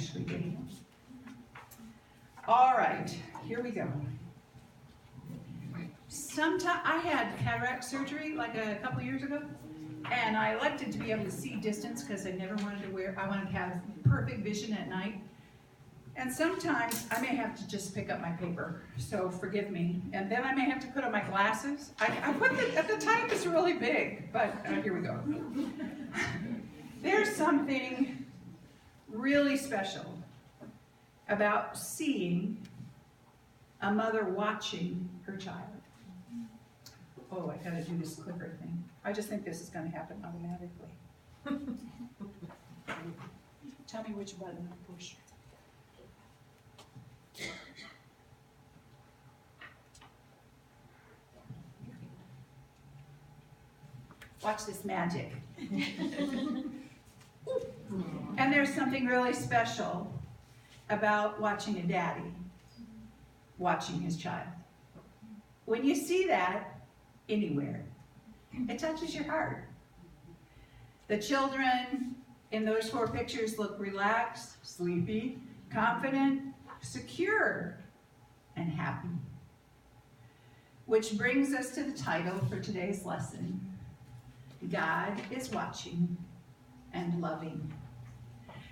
actually did. All right, here we go. I had cataract surgery like a couple years ago, and I elected to be able to see distance because I never wanted to I wanted to have perfect vision at night. And sometimes I may have to just pick up my paper, so forgive me. And then I may have to put on my glasses. At the time it's really big, but here we go. There's something really special about seeing a mother watching her child. Oh, I gotta do this clicker thing. I just think this is gonna happen automatically. Tell me which button to push. Watch this magic. And there's something really special about watching a daddy watching his child. When you see that anywhere, it touches your heart. The children in those 4 pictures look relaxed, sleepy, confident, secure, and happy. Which brings us to the title for today's lesson. God is watching and loving.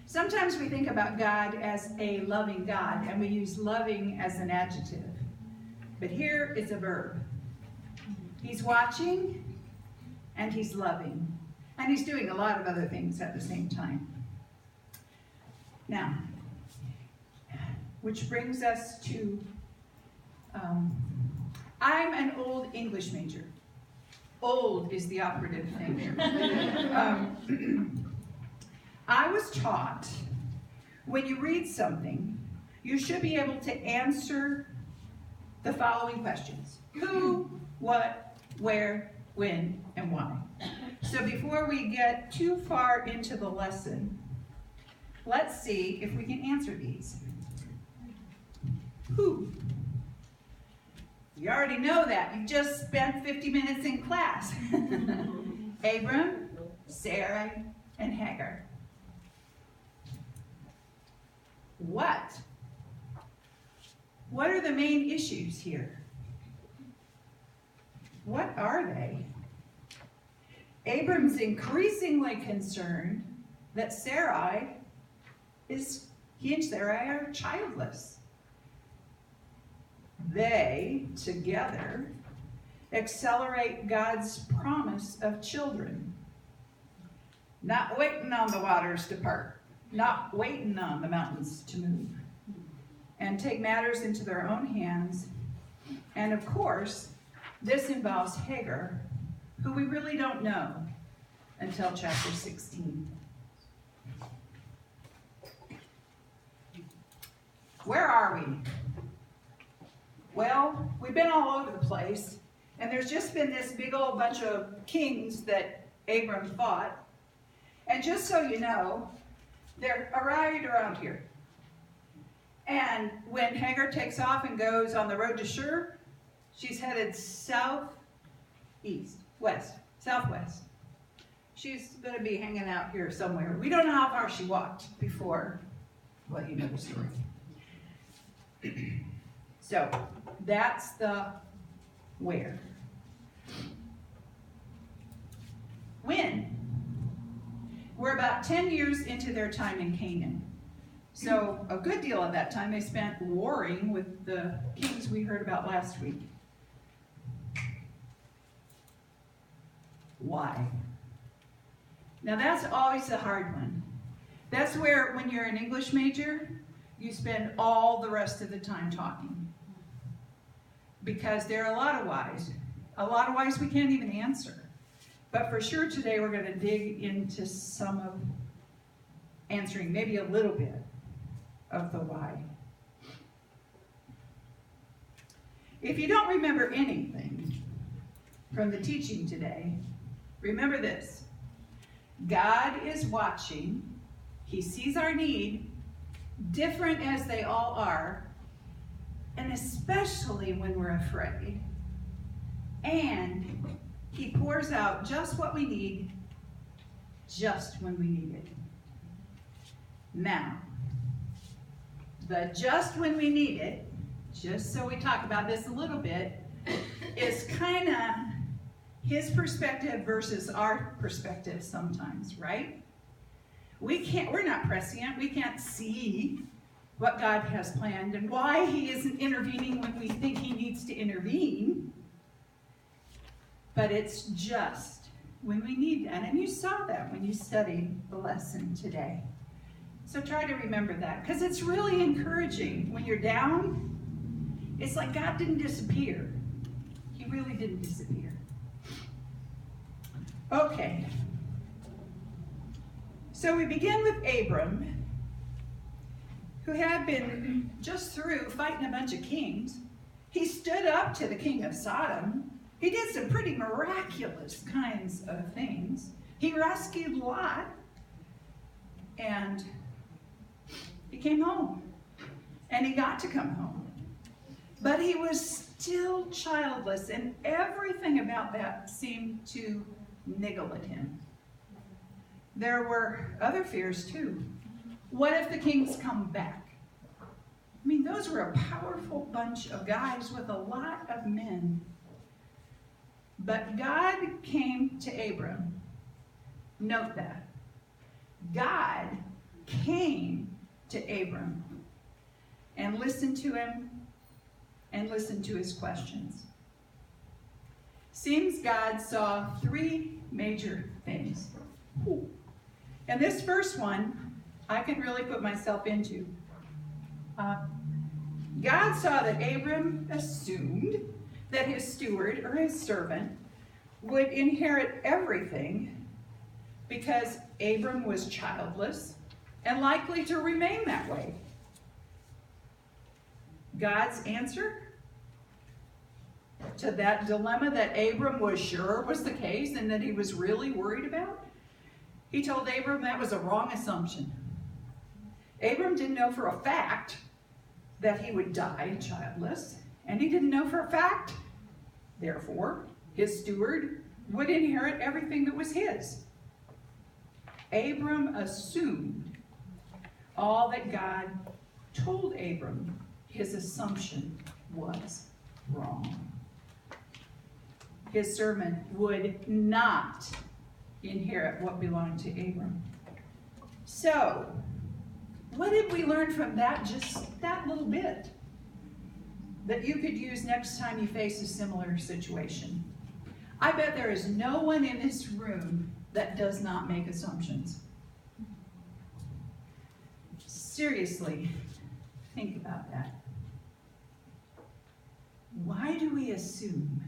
Sometimes we think about God as a loving God, and we use loving as an adjective. But here is a verb. He's watching, and he's loving. And he's doing a lot of other things at the same time. Now, which brings us to, I'm an old English major. Old is the operative thing here. I was taught when you read something, you should be able to answer the following questions. Who, what, where, when, and why. So before we get too far into the lesson, let's see if we can answer these. Who? You already know that. You just spent 50 minutes in class. Abram, Sarai, and Hagar. What? What are the main issues here? What are they? Abram's increasingly concerned that he and Sarai are childless. They, together, accelerate God's promise of children. Not waiting on the waters to part, not waiting on the mountains to move, and take matters into their own hands. And of course, this involves Hagar, who we really don't know until chapter 16. Where are we? Well, we've been all over the place, and there's just been this big old bunch of kings that Abram fought. And just so you know, they're right around here. And when Hagar takes off and goes on the road to Shur, she's headed southwest. She's going to be hanging out here somewhere. We don't know how far she walked before. Well, you know the story. So, that's the where. When? We're about 10 years into their time in Canaan. So, a good deal of that time they spent warring with the kings we heard about last week. Why? Now, that's always a hard one. That's where, when you're an English major, you spend all the rest of the time talking. Because there are a lot of whys. A lot of whys we can't even answer. But for sure today we're going to dig into some of answering maybe a little bit of the why. If you don't remember anything from the teaching today, remember this. God is watching. He sees our need, different as they all are, and especially when we're afraid. And he pours out just what we need, just when we need it. Now, the just when we need it, just so we talk about this a little bit, is kind of his perspective versus our perspective sometimes, right? We're not prescient. We can't see what God has planned and why he isn't intervening when we think he needs to intervene. But it's just when we need that. And you saw that when you studied the lesson today. So try to remember that, because it's really encouraging. When you're down, it's like God didn't disappear. He really didn't disappear. Okay. So we begin with Abram, who had been just through fighting a bunch of kings. He stood up to the king of Sodom. He did some pretty miraculous kinds of things. He rescued Lot, and he came home. And he got to come home. But he was still childless, and everything about that seemed to niggle at him. There were other fears too. What if the kings come back? I mean, those were a powerful bunch of guys with a lot of men. But God came to Abram. Note that. God came to Abram and listened to him and listened to his questions. Seems God saw three major things. And this first one, I can really put myself into. God saw that Abram assumed that his steward or his servant would inherit everything because Abram was childless and likely to remain that way. God's answer to that dilemma that Abram was sure was the case and that he was really worried about, he told Abram that was a wrong assumption. Abram didn't know for a fact that he would die childless, and he didn't know for a fact, therefore, his steward would inherit everything that was his. Abram assumed all that God told Abram. His assumption was wrong. His servant would not inherit what belonged to Abram. So, what did we learn from that, just that little bit, that you could use next time you face a similar situation? I bet there is no one in this room that does not make assumptions. Seriously, think about that. Why do we assume?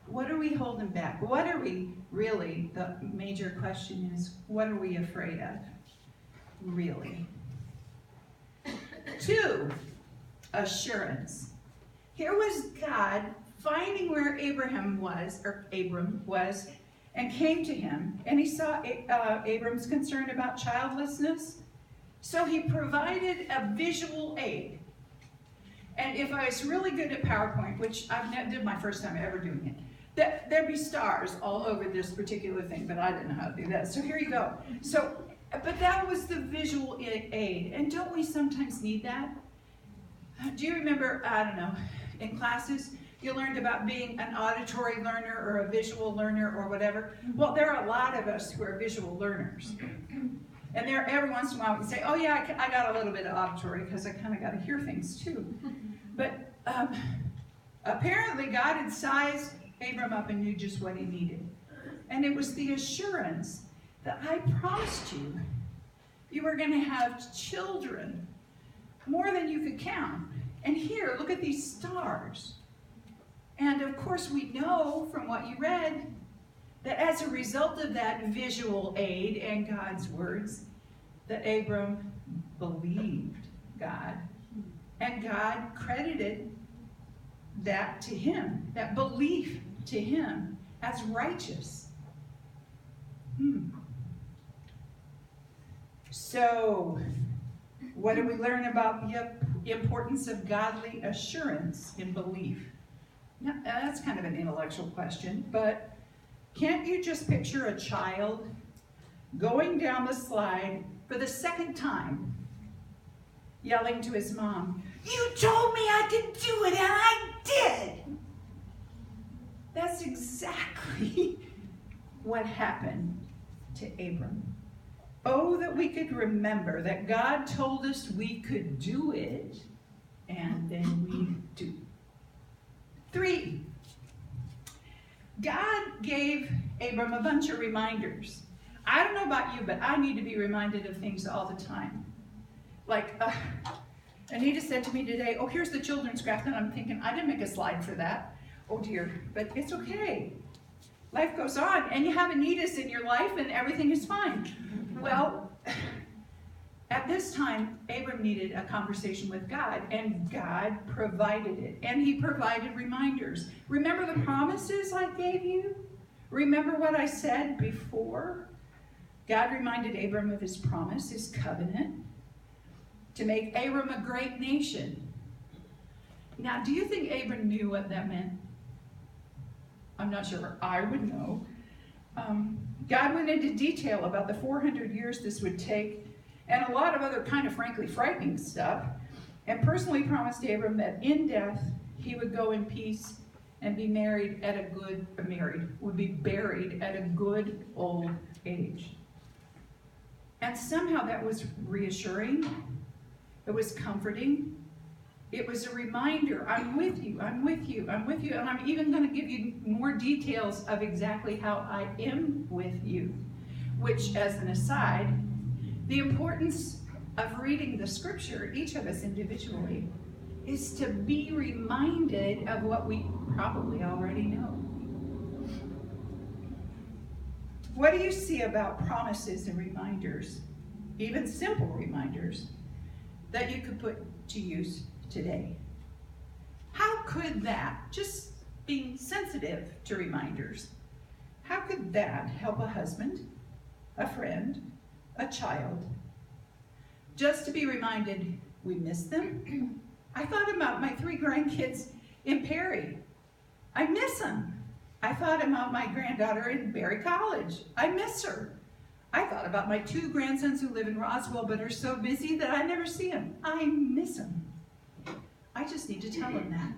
What are we holding back? What are we really, the major question is, what are we afraid of? Really? 2, assurance. Here was God finding where Abram was, and came to him, and he saw Abram's concern about childlessness, so he provided a visual aid. And if I was really good at PowerPoint, which I did my first time ever doing it, there'd be stars all over this particular thing, but I didn't know how to do that. So here you go. So, but that was the visual aid. And don't we sometimes need that? Do you remember, I don't know, in classes, you learned about being an auditory learner or a visual learner or whatever? Well, there are a lot of us who are visual learners. And there, every once in a while we say, oh yeah, I got a little bit of auditory because I kind of got to hear things too. But apparently God had sized Abram up and knew just what he needed. And it was the assurance that I promised you, you were going to have children, more than you could count. And here, look at these stars. And of course we know from what you read that as a result of that visual aid and God's words, that Abram believed God. And God credited that to him, that belief to him, as righteous. So, what do we learn about the importance of godly assurance in belief? Now, that's kind of an intellectual question, but can't you just picture a child going down the slide for the second time, yelling to his mom, "You told me I could do it, and I did!" That's exactly what happened to Abram. Oh, that we could remember that God told us we could do it, and then we do. 3, God gave Abram a bunch of reminders. I don't know about you, but I need to be reminded of things all the time. Like, Anita said to me today, "Oh, here's the children's craft," and I'm thinking, I didn't make a slide for that. Oh dear, but it's okay. Life goes on, and you have Anitas in your life, and everything is fine. Well, at this time, Abram needed a conversation with God, and God provided it, and he provided reminders. Remember the promises I gave you? Remember what I said before? God reminded Abram of his promise, his covenant, to make Abram a great nation. Now, do you think Abram knew what that meant? I'm not sure. I would know. God went into detail about the 400 years this would take and a lot of other kind of frankly frightening stuff, and personally promised Abram that in death he would go in peace and be buried at a good old age. And somehow that was reassuring. It was comforting. It was a reminder, I'm with you, I'm with you, I'm with you. And I'm even going to give you more details of exactly how I am with you. Which, as an aside, the importance of reading the scripture, each of us individually, is to be reminded of what we probably already know. What do you see about promises and reminders, even simple reminders, that you could put to use today? How could that, just being sensitive to reminders, how could that help a husband, a friend, a child, just to be reminded we miss them? I thought about my 3 grandkids in Perry. I miss them. I thought about my granddaughter in Berry College. I miss her. I thought about my 2 grandsons who live in Roswell but are so busy that I never see them. I miss them. I just need to tell them that.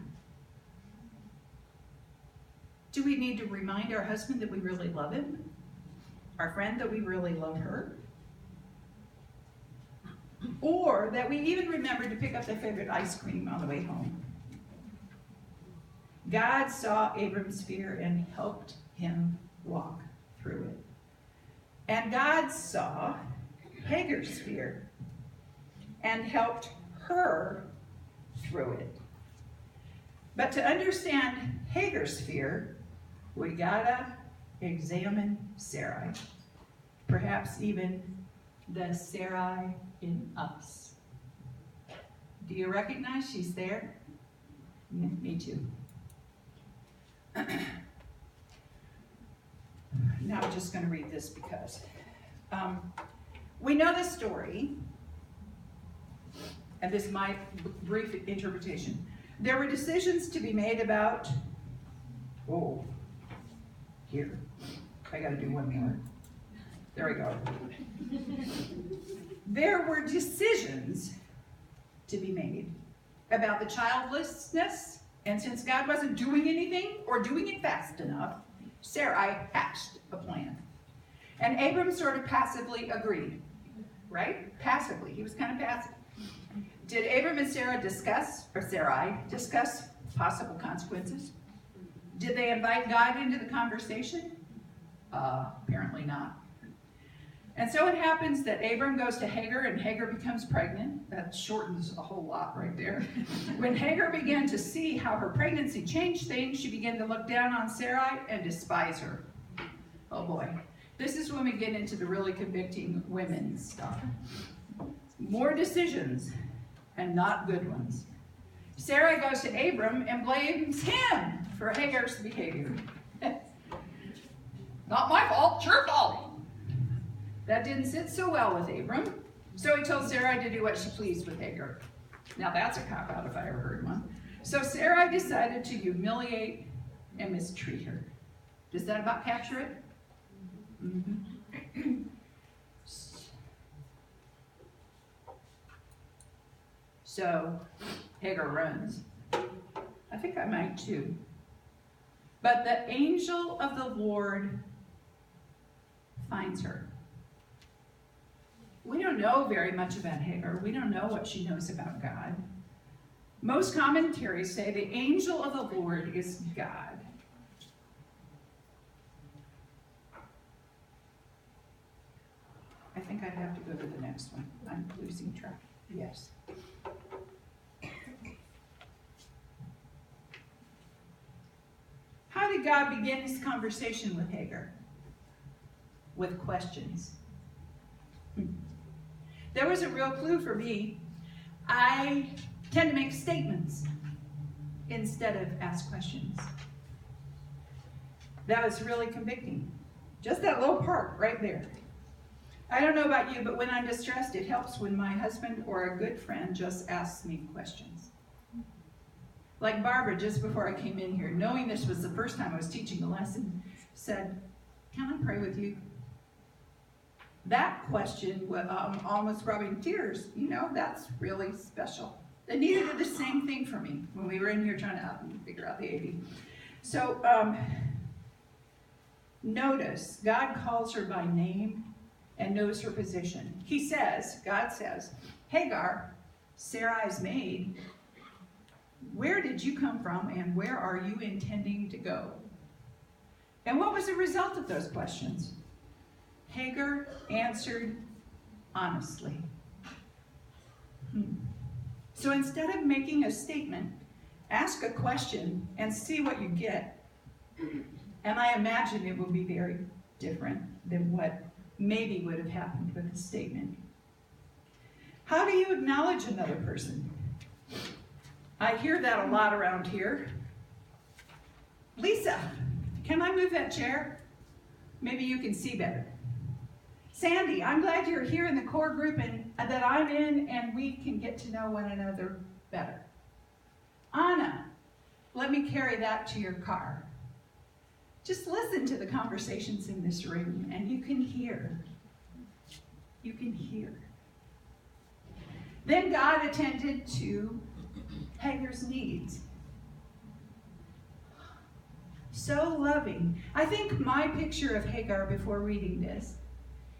Do we need to remind our husband that we really love him? Our friend that we really love her? Or that we even remember to pick up their favorite ice cream on the way home? God saw Abram's fear and helped him walk through it. And God saw Hagar's fear and helped her through it. But to understand Hagar's fear, we gotta examine Sarai. Perhaps even the Sarai in us. Do you recognize she's there? Me too. Now I'm just going to read this because we know the story, and this is my brief interpretation. There were decisions to be made about, here, I got to do one more. There we go. There were decisions to be made about the childlessness, and since God wasn't doing anything or doing it fast enough, Sarai hatched a plan. And Abram sort of passively agreed, right? Passively, he was kind of passive. Did Abram and Sarai discuss possible consequences? Did they invite God into the conversation? Apparently not. And so it happens that Abram goes to Hagar, and Hagar becomes pregnant. That shortens a whole lot right there. When Hagar began to see how her pregnancy changed things, she began to look down on Sarai and despise her. Oh boy. This is when we get into the really convicting women stuff. More decisions, and not good ones. Sarai goes to Abram and blames him for Hagar's behavior. Not my fault, your fault. That didn't sit so well with Abram, so he told Sarai to do what she pleased with Hagar. Now that's a cop-out if I ever heard one. So Sarai decided to humiliate and mistreat her. Does that about capture it? Mm-hmm. So Hagar runs. I think I might too. But the angel of the Lord finds her. We don't know very much about Hagar. We don't know what she knows about God. Most commentaries say the angel of the Lord is God. I think I'd have to go to the next one. I'm losing track. Yes. How did God begin his conversation with Hagar? With questions. There was a real clue for me. I tend to make statements instead of ask questions. That was really convicting. Just that little part right there. I don't know about you, but when I'm distressed, it helps when my husband or a good friend just asks me questions. Like Barbara, just before I came in here, knowing this was the first time I was teaching a lesson, said, "Can I pray with you?" That question almost brought me to tears. You know, that's really special. Anita did the same thing for me when we were in here trying to figure out the AD. So notice, God calls her by name and knows her position. He says, God says, "Hagar, Sarai's maid, where did you come from and where are you intending to go?" And what was the result of those questions? Hagar answered honestly. So instead of making a statement, ask a question and see what you get. And I imagine it will be very different than what maybe would have happened with a statement. How do you acknowledge another person? I hear that a lot around here. "Lisa, can I move that chair? Maybe you can see better." "Sandy, I'm glad you're here in the core group and that I'm in and we can get to know one another better." "Anna, let me carry that to your car." Just listen to the conversations in this room and you can hear. You can hear. Then God attended to Hagar's needs. So loving. I think my picture of Hagar before reading this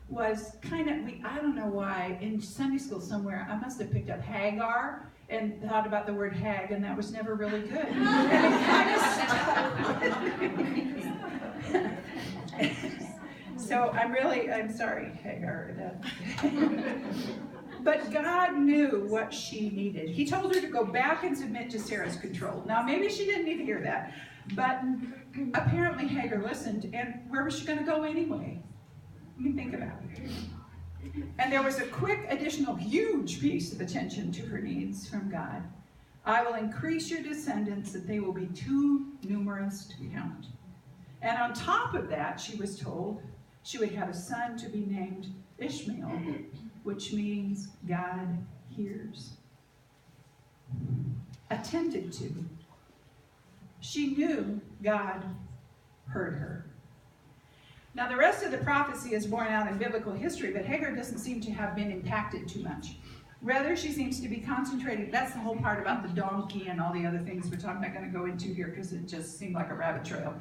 was kind of, I don't know why, in Sunday school somewhere, I must have picked up Hagar and thought about the word hag, and that was never really good. And it kind of stuck. So I'm sorry, Hagar. But God knew what she needed. He told her to go back and submit to Sarah's control. Now, maybe she didn't need to hear that, but apparently Hagar listened, and where was she going to go anyway? I mean, think about it. And there was a quick, additional, huge piece of attention to her needs from God. "I will increase your descendants that they will be too numerous to count." And on top of that, she was told she would have a son to be named Ishmael, which means God hears. Attended to. She knew God heard her. Now, the rest of the prophecy is borne out in biblical history, but Hagar doesn't seem to have been impacted too much. Rather, she seems to be concentrating. That's the whole part about the donkey and all the other things which I'm not going to go into here because it just seemed like a rabbit trail.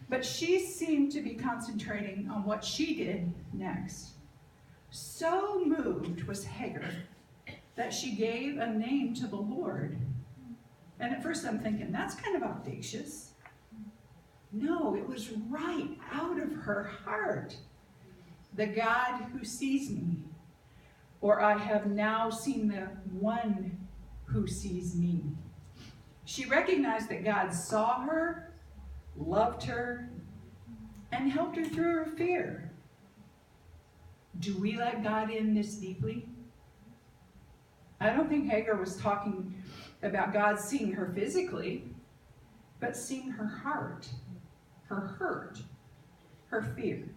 But she seemed to be concentrating on what she did next. So moved was Hagar that she gave a name to the Lord. And at first I'm thinking, that's kind of audacious. No, it was right out of her heart. "The God who sees me," or "I have now seen the one who sees me." She recognized that God saw her, loved her, and helped her through her fear. Do we let God in this deeply? I don't think Hagar was talking about God seeing her physically, but seeing her heart, her hurt, her fear.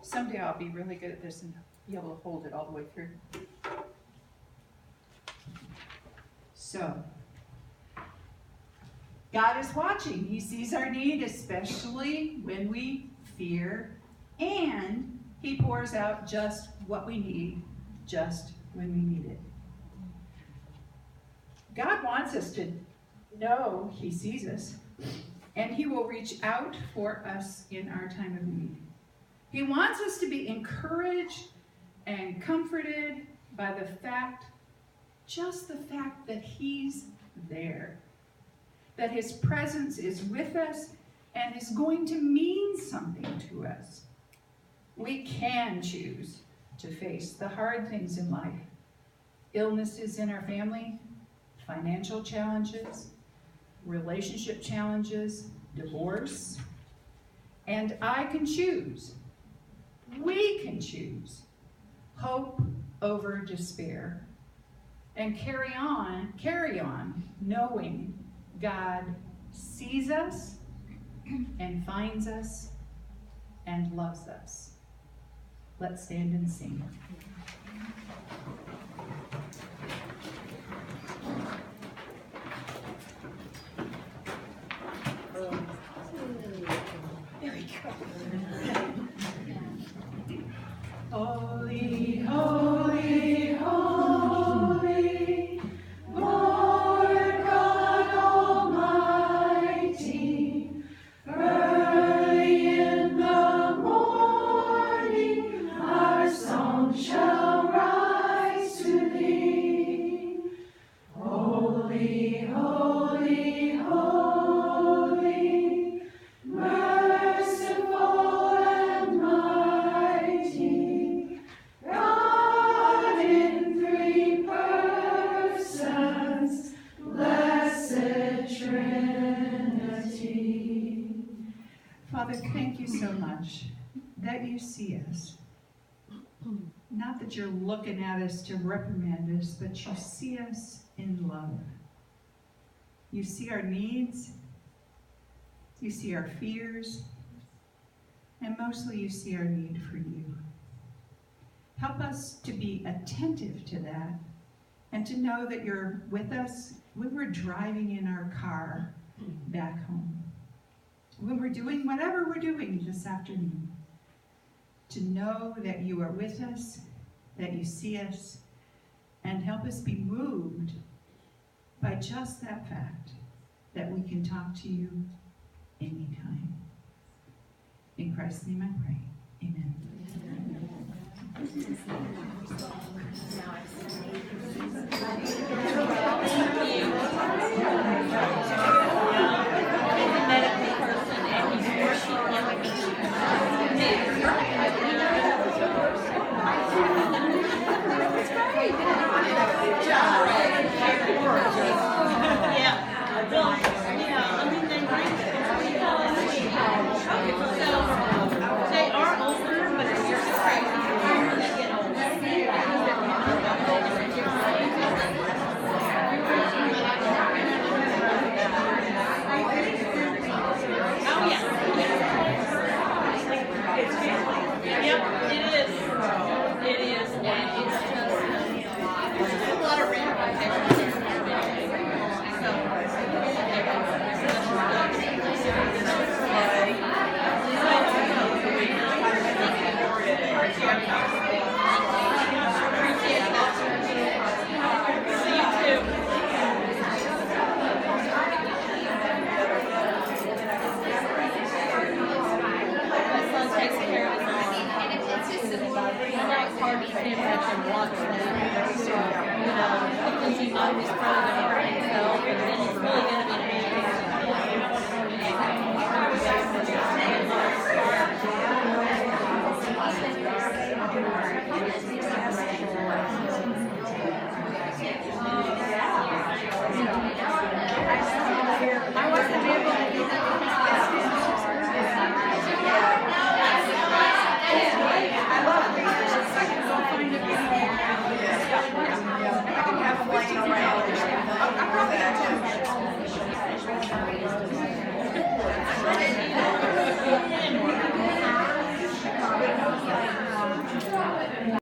Someday I'll be really good at this and be able to hold it all the way through. So, God is watching. He sees our need, especially when we fear, and He pours out just what we need, just when we need it. God wants us to know He sees us, and He will reach out for us in our time of need. He wants us to be encouraged and comforted by the fact, just the fact that He's there, that His presence is with us and is going to mean something to us. We can choose to face the hard things in life, illnesses in our family, financial challenges, relationship challenges, divorce, and I can choose, we can choose hope over despair and carry on knowing God sees us and finds us and loves us. Let's stand and sing. There we go. Holy, holy, holy, Lord God Almighty, early in the morning our song shall rise to Thee. Holy, holy, holy, merciful and mighty, God in three persons, blessed Trinity. Father, thank you so much that you see us. Not that you're looking at us to reprimand us, but you see us in love. You see our needs, you see our fears, and mostly you see our need for you. Help us to be attentive to that and to know that you're with us when we're driving in our car back home, when we're doing whatever we're doing this afternoon, to know that you are with us, that you see us, and help us be moved by just that fact that we can talk to you anytime. In Christ's name I pray. Amen. They are older, but it's just crazy. Because you know he's probably going to hurt himself, and then he's really going to